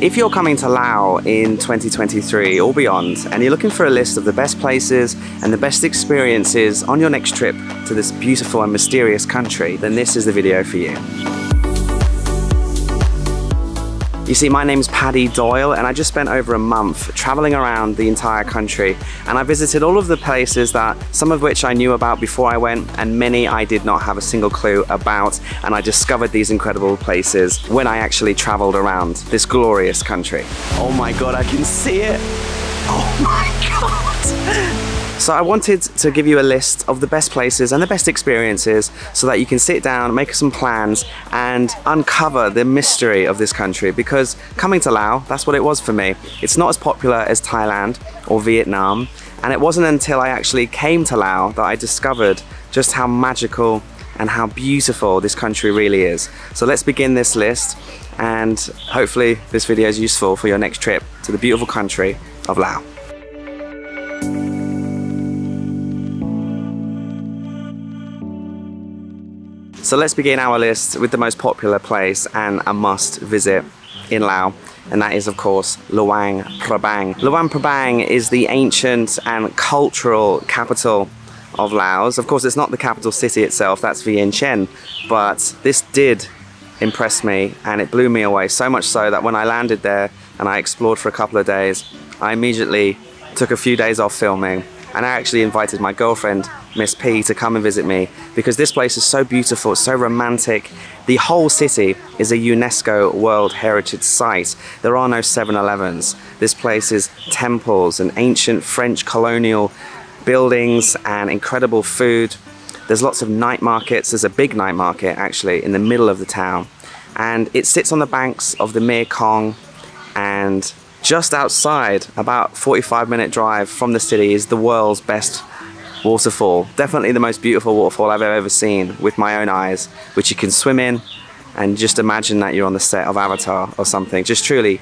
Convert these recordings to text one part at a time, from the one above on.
If you're coming to Laos in 2023 or beyond and you're looking for a list of the best places and the best experiences on your next trip to this beautiful and mysterious country, then this is the video for you. You see, my name's Paddy Doyle and I just spent over a month traveling around the entire country, and I visited all of the places that some of which I knew about before I went and many I did not have a single clue about, and I discovered these incredible places when I actually traveled around this glorious country. Oh my God, I can see it. Oh my God. So I wanted to give you a list of the best places and the best experiences so that you can sit down, make some plans and uncover the mystery of this country, because coming to Laos, that's what it was for me. It's not as popular as Thailand or Vietnam, and it wasn't until I actually came to Laos that I discovered just how magical and how beautiful this country really is. So let's begin this list, and hopefully this video is useful for your next trip to the beautiful country of Laos. So let's begin our list with the most popular place and a must visit in Laos, and that is of course Luang Prabang. Luang Prabang is the ancient and cultural capital of Laos. Of course, it's not the capital city itself, that's Vientiane, but this did impress me and it blew me away, so much so that when I landed there and I explored for a couple of days, I immediately took a few days off filming, and I actually invited my girlfriend, Miss P, to come and visit me, because this place is so beautiful, it's so romantic. The whole city is a UNESCO World Heritage Site. There are no 7-Elevens. This place is temples and ancient French colonial buildings and incredible food. There's lots of night markets. There's a big night market actually in the middle of the town, and it sits on the banks of the Mekong, and just outside, about 45-minute drive from the city, is the world's best waterfall. Definitely the most beautiful waterfall I've ever seen with my own eyes, which you can swim in and just imagine that you're on the set of Avatar or something. Just truly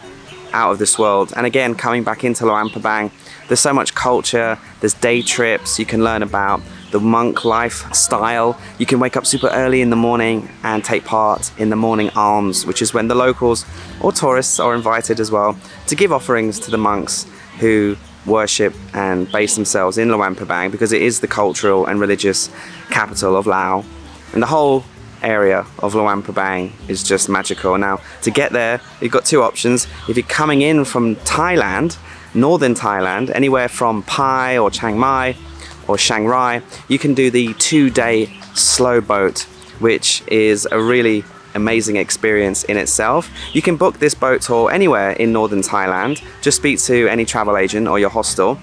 out of this world. And again, coming back into Luang Prabang, there's so much culture, there's day trips, you can learn about the monk lifestyle. You can wake up super early in the morning and take part in the morning alms, which is when the locals or tourists are invited as well to give offerings to the monks who worship and base themselves in Luang Prabang, because it is the cultural and religious capital of Laos. And the whole area of Luang Prabang is just magical. Now, to get there, you've got two options. If you're coming in from Thailand, northern Thailand, anywhere from Pai or Chiang Mai or Chiang Rai, you can do the 2-day slow boat, which is a really amazing experience in itself. You can book this boat tour anywhere in northern Thailand. Just speak to any travel agent or your hostel,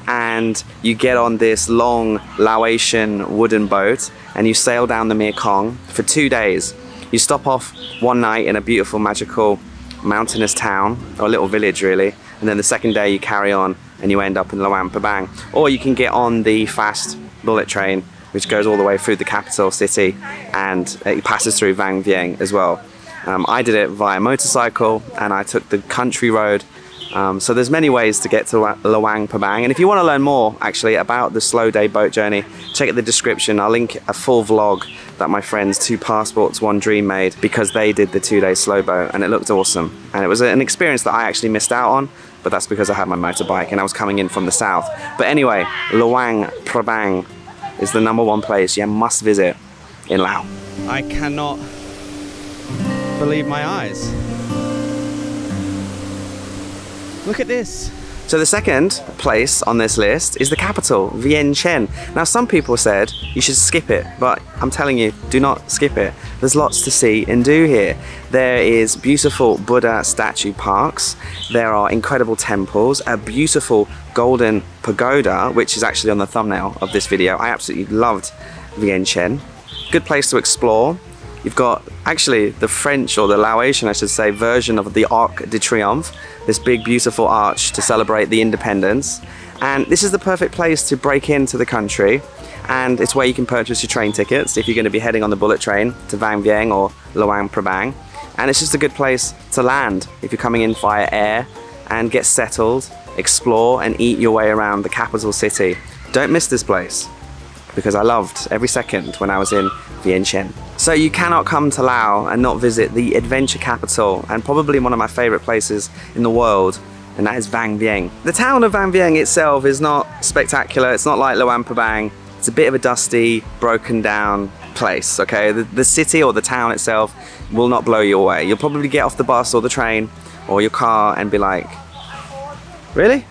and you get on this long Laotian wooden boat and you sail down the Mekong for 2 days. You stop off one night in a beautiful, magical, mountainous town, or a little village really, and then the second day you carry on and you end up in Luang Prabang. Or you can get on the fast bullet train, which goes all the way through the capital city, and it passes through Vang Vieng as well. I did it via motorcycle and I took the country road. So there's many ways to get to Luang Prabang, and if you want to learn more actually about the slow day boat journey, check out the description. I'll link a full vlog that my friends 2 Passports 1 Dream made, because they did the 2-day slow boat and it looked awesome, and it was an experience that I actually missed out on, but that's because I had my motorbike and I was coming in from the south. But anyway, Luang Prabang is the #1 place you must visit in Laos. I cannot believe my eyes. Look at this. So the second place on this list is the capital, Vientiane. Now, some people said you should skip it, but I'm telling you, do not skip it. There's lots to see and do here. There is beautiful Buddha statue parks. There are incredible temples, a beautiful golden pagoda, which is actually on the thumbnail of this video. I absolutely loved Vientiane. Good place to explore. You've got actually the French, or the Laotian I should say, version of the Arc de Triomphe, this big beautiful arch to celebrate the independence. And this is the perfect place to break into the country, and it's where you can purchase your train tickets if you're going to be heading on the bullet train to Vang Vieng or Luang Prabang. And it's just a good place to land if you're coming in via air, and get settled, explore and eat your way around the capital city. Don't miss this place, because I loved every second when I was in Vientiane. So you cannot come to Laos and not visit the adventure capital and probably one of my favorite places in the world, and that is Vang Vieng. The town of Vang Vieng itself is not spectacular. It's not like Luang Prabang. It's a bit of a dusty, broken down place, okay? The city or the town itself will not blow you away. You'll probably get off the bus or the train or your car and be like, really?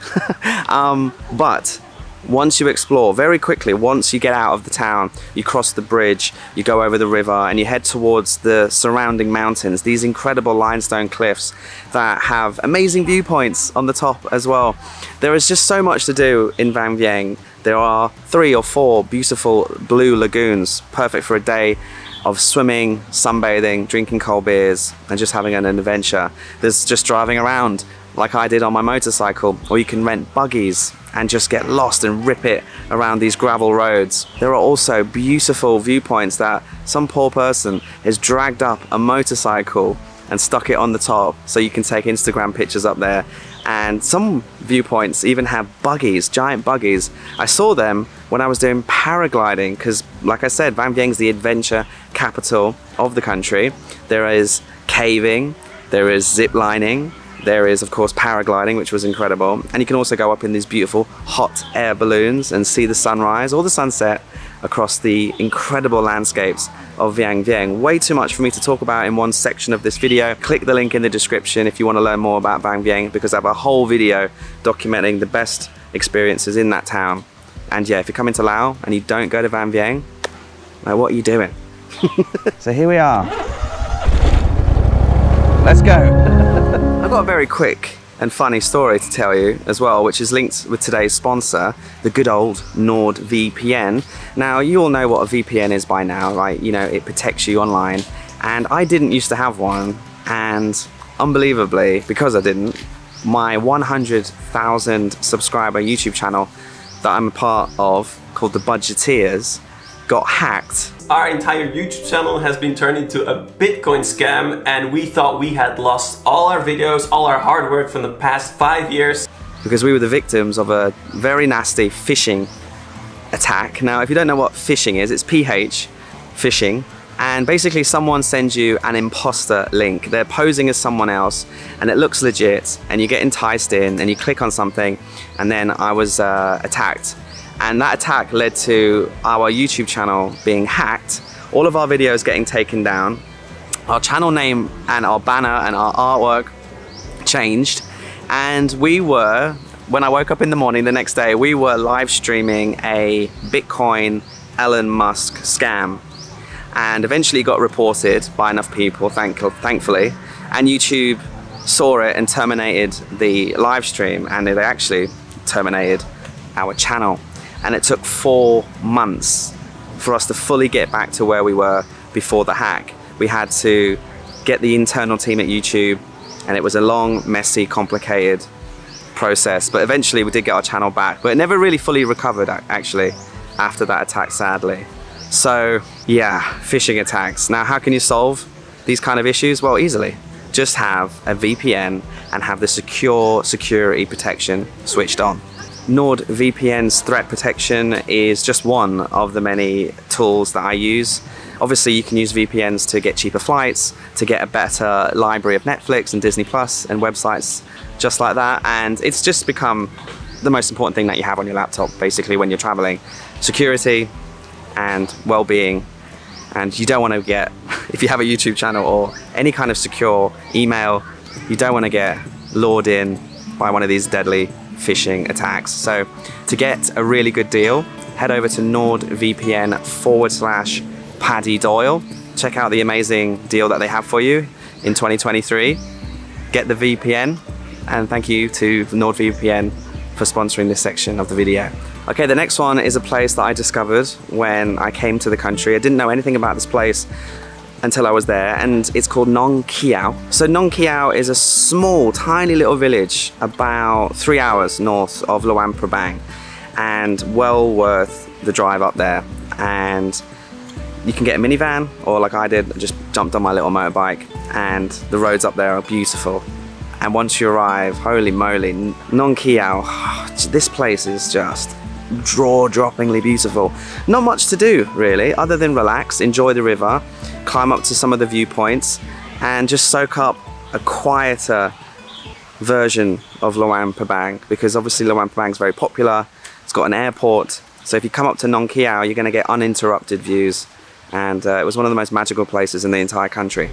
But once you explore, very quickly, once you get out of the town, you cross the bridge, you go over the river, and you head towards the surrounding mountains, these incredible limestone cliffs that have amazing viewpoints on the top as well. There is just so much to do in Vang Vieng. There are 3 or 4 beautiful blue lagoons, perfect for a day of swimming, sunbathing, drinking cold beers, and just having an adventure. There's just driving around like I did on my motorcycle, or you can rent buggies and just get lost and rip it around these gravel roads. There are also beautiful viewpoints that some poor person has dragged up a motorcycle and stuck it on the top so you can take Instagram pictures up there. And some viewpoints even have buggies, giant buggies. I saw them when I was doing paragliding because, like I said, Vang Vieng is the adventure capital of the country. There is caving, there is zip lining, there is, of course, paragliding, which was incredible. And you can also go up in these beautiful hot air balloons and see the sunrise or the sunset across the incredible landscapes of Vang Vieng. Way too much for me to talk about in one section of this video. Click the link in the description if you want to learn more about Vang Vieng, because I have a whole video documenting the best experiences in that town. And yeah, if you're coming to Laos and you don't go to Vang Vieng, now what are you doing? So here we are. Let's go. I've got a very quick and funny story to tell you as well, which is linked with today's sponsor, the good old NordVPN. Now, you all know what a VPN is by now, right? You know, it protects you online. And I didn't used to have one, and unbelievably, because I didn't, my 100,000 subscriber YouTube channel that I'm a part of, called The Budgeteers, got hacked. Our entire YouTube channel has been turned into a Bitcoin scam, and we thought we had lost all our videos, all our hard work from the past 5 years. Because we were the victims of a very nasty phishing attack. Now, if you don't know what phishing is, it's PH, phishing. And basically someone sends you an imposter link. They're posing as someone else and it looks legit, and you get enticed in and you click on something, and then I was attacked. And that attack led to our YouTube channel being hacked, all of our videos getting taken down, our channel name and our banner and our artwork changed, and we were, when I woke up in the morning the next day, we were live streaming a Bitcoin Elon Musk scam, and eventually got reported by enough people, thankfully, and YouTube saw it and terminated the live stream, and they actually terminated our channel. And it took 4 months for us to fully get back to where we were before the hack. We had to get the internal team at YouTube, and it was a long, messy, complicated process. But eventually we did get our channel back, but it never really fully recovered actually after that attack, sadly. So yeah, phishing attacks. Now, how can you solve these kind of issues? Well, easily. Just have a VPN and have the security protection switched on. NordVPN's threat protection is just one of the many tools that I use. Obviously, you can use VPNs to get cheaper flights, to get a better library of Netflix and Disney Plus and websites just like that. And it's just become the most important thing that you have on your laptop, basically, when you're traveling. Security and well-being. And you don't want to get, if you have a YouTube channel or any kind of secure email, you don't want to get lured in by one of these deadly phishing attacks. So to get a really good deal, head over to NordVPN/Paddy Doyle. Check out the amazing deal that they have for you in 2023. Get the VPN, and thank you to NordVPN for sponsoring this section of the video. Okay, the next one is a place that I discovered when I came to the country. I didn't know anything about this place until I was there, and it's called Nong Khiaw. So Nong Khiaw is a small, tiny little village about 3 hours north of Luang Prabang, and well worth the drive up there. And you can get a minivan, or like I did, just jumped on my little motorbike, and the roads up there are beautiful. And once you arrive, holy moly, Nong Khiaw, this place is just jaw-droppingly beautiful. Not much to do, really, other than relax, enjoy the river, climb up to some of the viewpoints, and just soak up a quieter version of Luang Prabang, because obviously Luang Prabang is very popular. It's got an airport, so if you come up to Nong Khiaw, you're going to get uninterrupted views, and it was one of the most magical places in the entire country.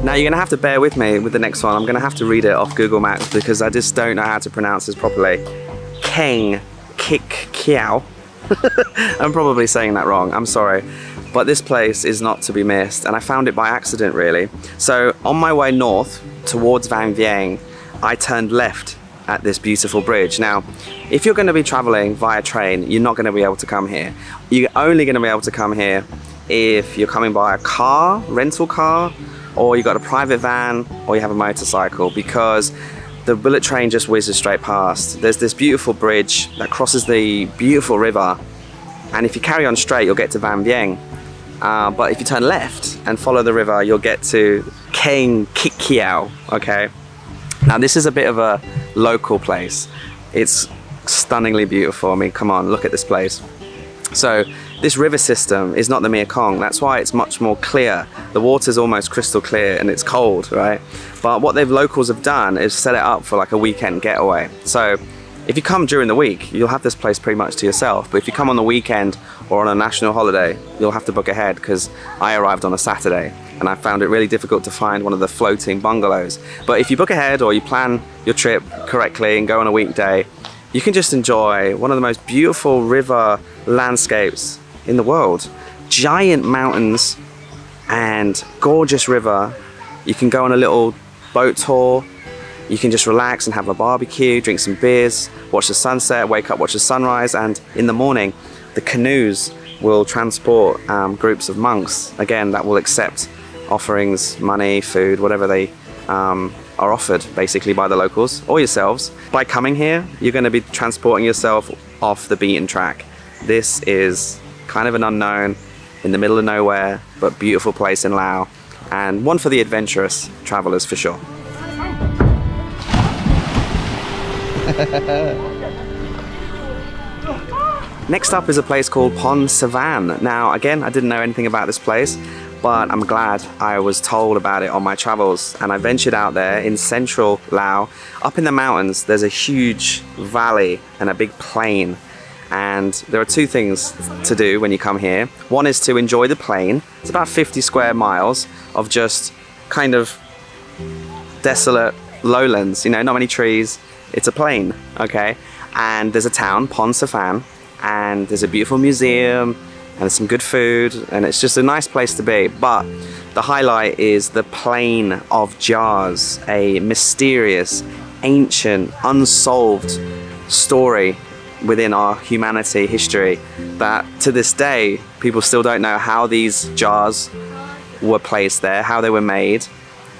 Now you're going to have to bear with me with the next one. I'm going to have to read it off Google Maps because I just don't know how to pronounce this properly. Keng Khikouay. I'm probably saying that wrong, I'm sorry. But this place is not to be missed, and I found it by accident really. So on my way north towards Vang Vieng, I turned left at this beautiful bridge. Now, if you're going to be traveling via train, you're not going to be able to come here. You're only going to be able to come here if you're coming by a car, rental car, or you got a private van, or you have a motorcycle, because the bullet train just whizzes straight past. There's this beautiful bridge that crosses the beautiful river, and if you carry on straight, you'll get to Vang Vieng. But if you turn left and follow the river, you'll get to Keng Khikouay, okay? Now this is a bit of a local place. It's stunningly beautiful. I mean, come on, look at this place. So this river system is not the Mekong. That's why it's much more clear. The water's almost crystal clear and it's cold, right? But what the locals have done is set it up for like a weekend getaway. So if you come during the week, you'll have this place pretty much to yourself. But if you come on the weekend or on a national holiday, you'll have to book ahead, because I arrived on a Saturday and I found it really difficult to find one of the floating bungalows. But if you book ahead or you plan your trip correctly and go on a weekday, you can just enjoy one of the most beautiful river landscapes in the world. Giant mountains and gorgeous river. You can go on a little boat tour. You can just relax and have a barbecue, drink some beers, watch the sunset, wake up, watch the sunrise, and in the morning the canoes will transport groups of monks, again, that will accept offerings, money, food, whatever they are offered basically by the locals or yourselves. By coming here, you're going to be transporting yourself off the beaten track. This is kind of an unknown, in the middle of nowhere, but beautiful place in Laos, and one for the adventurous travelers for sure. Next up is a place called Phonsavan. Now again, I didn't know anything about this place, but I'm glad I was told about it on my travels, and I ventured out there in central Laos. Up in the mountains there's a huge valley and a big plain, and there are two things to do when you come here. One is to enjoy the plain. It's about 50 square miles of just kind of desolate lowlands, you know, not many trees. It's a plain, okay? And there's a town, Phonsavan, and there's a beautiful museum and some good food, and it's just a nice place to be. But the highlight is the Plain of Jars, a mysterious, ancient, unsolved story within our humanity history that to this day people still don't know how these jars were placed there, how they were made.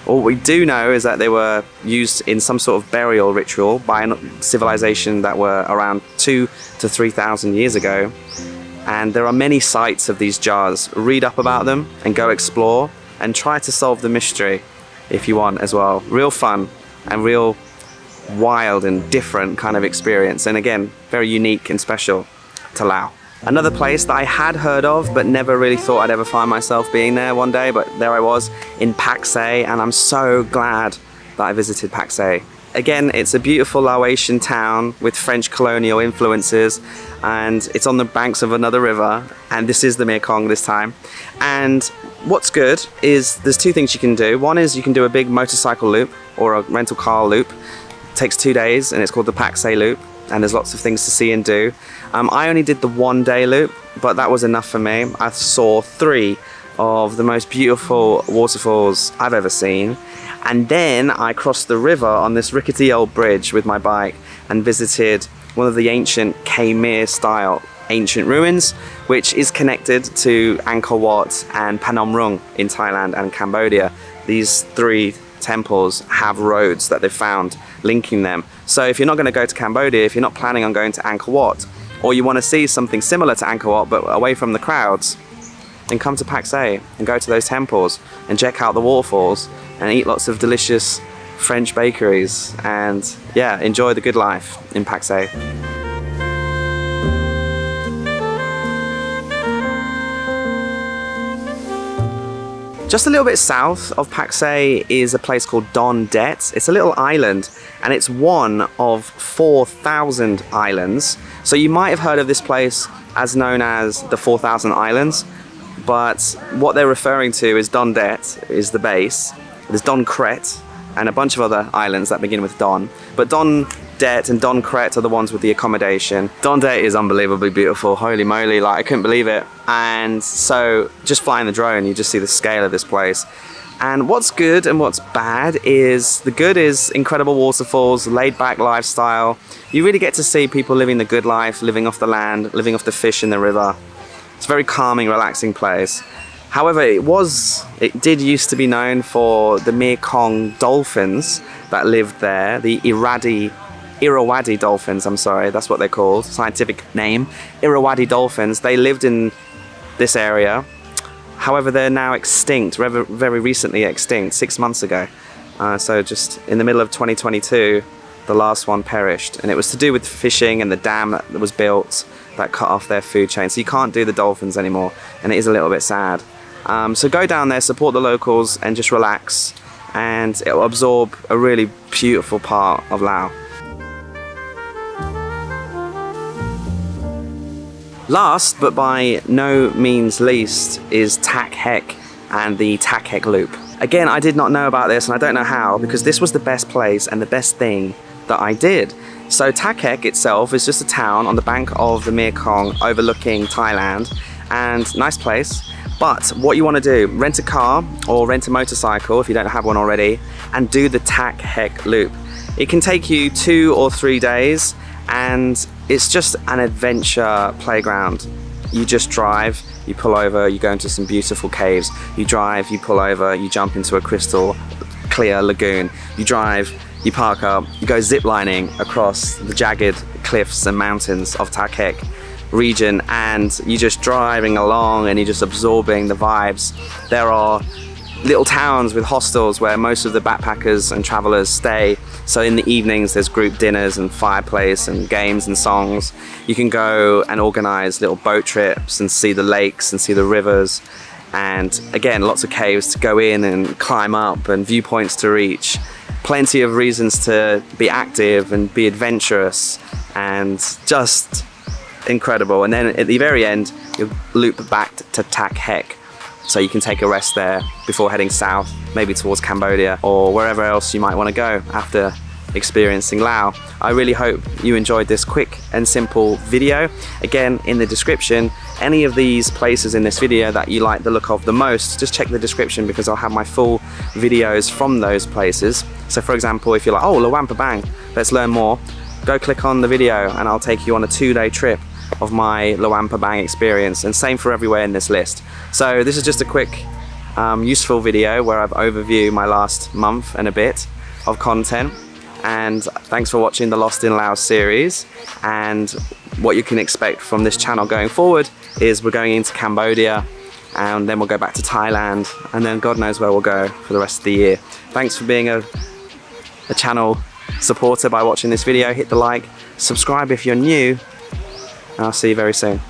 All we do know is that they were used in some sort of burial ritual by a civilization that were around 2,000 to 3,000 years ago. And there are many sites of these jars. Read up about them and go explore and try to solve the mystery if you want as well. Real fun and real wild and different kind of experience. And again, very unique and special to Laos. Another place that I had heard of but never really thought I'd ever find myself being there one day, but there I was in Pakse, and I'm so glad that I visited Pakse. Again, it's a beautiful Laotian town with French colonial influences, and it's on the banks of another river, and this is the Mekong this time. And what's good is there's two things you can do. One is you can do a big motorcycle loop or a rental car loop. It takes 2 days and it's called the Pakse Loop, and there's lots of things to see and do. I only did the 1 day loop, but that was enough for me. I saw 3 of the most beautiful waterfalls I've ever seen. And then I crossed the river on this rickety old bridge with my bike and visited one of the ancient Khmer style ancient ruins, which is connected to Angkor Wat and Phnom Rung in Thailand and Cambodia. These 3 temples have roads that they've found linking them. So if you're not going to go to Cambodia, if you're not planning on going to Angkor Wat, or you want to see something similar to Angkor Wat but away from the crowds, then come to Pakse and go to those temples and check out the waterfalls and eat lots of delicious French bakeries, and yeah, enjoy the good life in Pakse. Just a little bit south of Pakse is a place called Don Det. It's a little island, and it's one of 4,000 islands. So you might have heard of this place as known as the 4,000 Islands, but what they're referring to is Don Det is the base. There's Don Kret and a bunch of other islands that begin with Don. But Don Det and Don Kret are the ones with the accommodation. Don Det is unbelievably beautiful, holy moly, like I couldn't believe it. And so just flying the drone, you just see the scale of this place. And what's good and what's bad is, the good is incredible waterfalls, laid back lifestyle. You really get to see people living the good life, living off the land, living off the fish in the river. It's a very calming, relaxing place. However, it did used to be known for the Mekong dolphins that lived there, the Irrawaddy dolphins, I'm sorry, that's what they're called, scientific name. Irrawaddy dolphins, they lived in this area. However, they're now extinct, very recently extinct, 6 months ago. So just in the middle of 2022, the last one perished. And it was to do with fishing and the dam that was built that cut off their food chain. So you can't do the dolphins anymore, and it is a little bit sad. So go down there, support the locals, and just relax, and it will absorb a really beautiful part of Laos. Last, but by no means least, is Thakhek and the Thakhek Loop. Again, I did not know about this, and I don't know how, because this was the best place and the best thing that I did. So Thakhek itself is just a town on the bank of the Mekong overlooking Thailand, and nice place. But what you want to do, rent a car or rent a motorcycle if you don't have one already, and do the Thakhek Loop. It can take you 2 or 3 days, and it's just an adventure playground. You just drive, you pull over, you go into some beautiful caves. You drive, you pull over, you jump into a crystal clear lagoon. You drive, you park up, you go ziplining across the jagged cliffs and mountains of Thakhek region, and you're just driving along and you're just absorbing the vibes. There are little towns with hostels where most of the backpackers and travelers stay. So in the evenings there's group dinners and fireplace and games and songs. You can go and organize little boat trips and see the lakes and see the rivers. And again, lots of caves to go in and climb up and viewpoints to reach. Plenty of reasons to be active and be adventurous, and just incredible. And then at the very end, you'll loop back to Thakhek. So you can take a rest there before heading south, maybe towards Cambodia or wherever else you might want to go after experiencing Laos. I really hope you enjoyed this quick and simple video. Again, in the description, any of these places in this video that you like the look of the most, just check the description, because I'll have my full videos from those places. So for example, if you're like, oh, Luang Prabang, let's learn more, go click on the video and I'll take you on a 2-day trip of my Luang Prabang experience, and same for everywhere in this list. So this is just a quick useful video where I've overviewed my last month and a bit of content. And thanks for watching the Lost in Laos series. And what you can expect from this channel going forward is we're going into Cambodia, and then we'll go back to Thailand, and then God knows where we'll go for the rest of the year. Thanks for being a channel supporter by watching this video. Hit the like, subscribe if you're new, and I'll see you very soon.